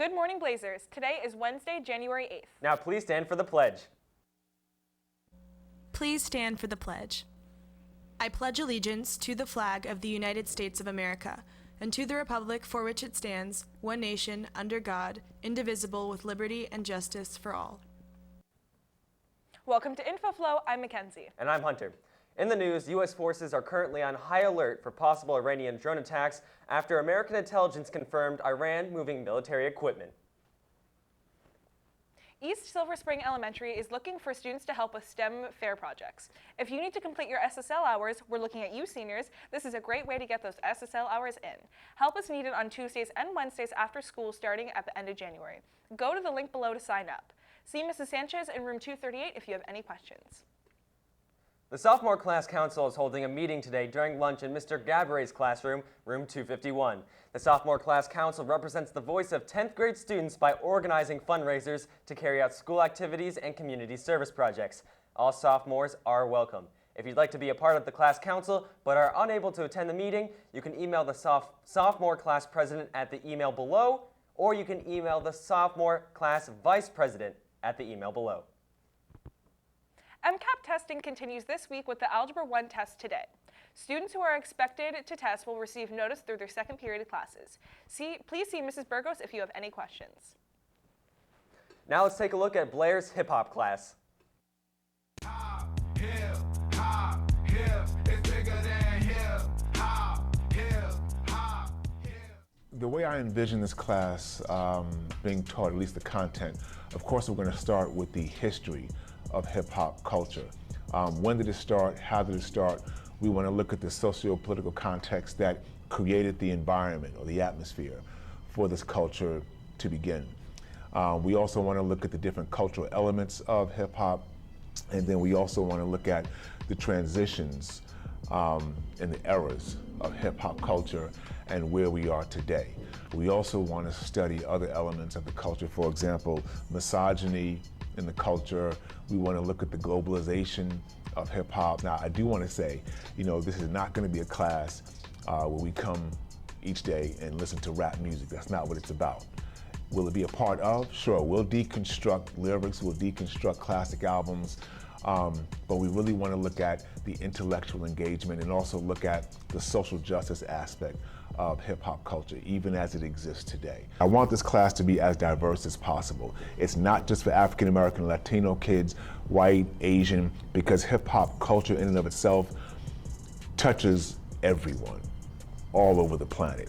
Good morning, Blazers. Today is Wednesday, January 8th. Now please stand for the pledge. Please stand for the pledge. I pledge allegiance to the flag of the United States of America and to the republic for which it stands, one nation, under God, indivisible, with liberty and justice for all. Welcome to InfoFlow. I'm Mackenzie. And I'm Hunter. In the news, U.S. forces are currently on high alert for possible Iranian drone attacks after American intelligence confirmed Iran moving military equipment. East Silver Spring Elementary is looking for students to help with STEM fair projects. If you need to complete your SSL hours, we're looking at you seniors. This is a great way to get those SSL hours in. Help is needed on Tuesdays and Wednesdays after school starting at the end of January. Go to the link below to sign up. See Mrs. Sanchez in room 238 if you have any questions. The sophomore class council is holding a meeting today during lunch in Mr. Gaboret's classroom, room 251. The sophomore class council represents the voice of 10th grade students by organizing fundraisers to carry out school activities and community service projects. All sophomores are welcome. If you'd like to be a part of the class council but are unable to attend the meeting, you can email the sophomore class president at the email below, or you can email the sophomore class vice president at the email below. MCAP testing continues this week with the Algebra 1 test today. Students who are expected to test will receive notice through their second period classes. Please see Mrs. Burgos if you have any questions. Now let's take a look at Blair's hip-hop class. The way I envision this class being taught, at least the content, of course we're going to start with the history of hip-hop culture. When did it start? How did it start? We want to look at the socio-political context that created the environment or the atmosphere for this culture to begin. We also want to look at the different cultural elements of hip-hop, and then we also want to look at the transitions and the eras of hip-hop culture and where we are today. We also want to study other elements of the culture, for example, misogyny in the culture. We want to look at the globalization of hip-hop. Now, I do want to say, this is not going to be a class where we come each day and listen to rap music. That's not what it's about. Will it be a part of? Sure, we'll deconstruct lyrics, we'll deconstruct classic albums, but we really want to look at the intellectual engagement and also look at the social justice aspect of hip-hop culture, even as it exists today. I want this class to be as diverse as possible. It's not just for African American, Latino kids, white, Asian, because hip-hop culture in and of itself touches everyone all over the planet.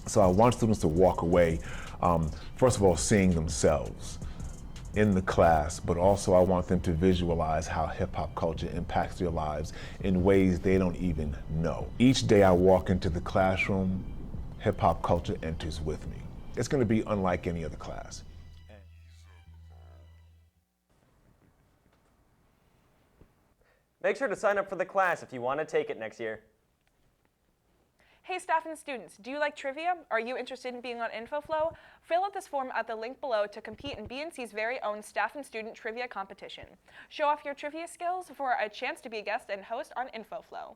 So I want students to walk away, first of all, seeing themselves in the class, but also I want them to visualize how hip-hop culture impacts their lives in ways they don't even know. Each day I walk into the classroom, hip-hop culture enters with me. It's going to be unlike any other class. Make sure to sign up for the class if you want to take it next year. Hey staff and students, do you like trivia? Are you interested in being on InfoFlow? Fill out this form at the link below to compete in BNC's very own staff and student trivia competition. Show off your trivia skills for a chance to be a guest and host on InfoFlow.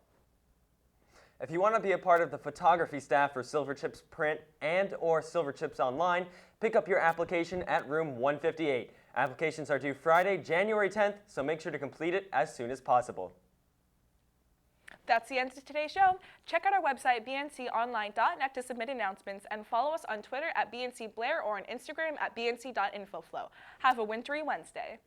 If you want to be a part of the photography staff for Silverchips Print and or Silverchips Online, pick up your application at room 158. Applications are due Friday, January 10th, so make sure to complete it as soon as possible. That's the end of today's show. Check out our website, bnconline.net, to submit announcements, and follow us on Twitter at BNC Blair or on Instagram at bnc.infoflow. Have a wintry Wednesday.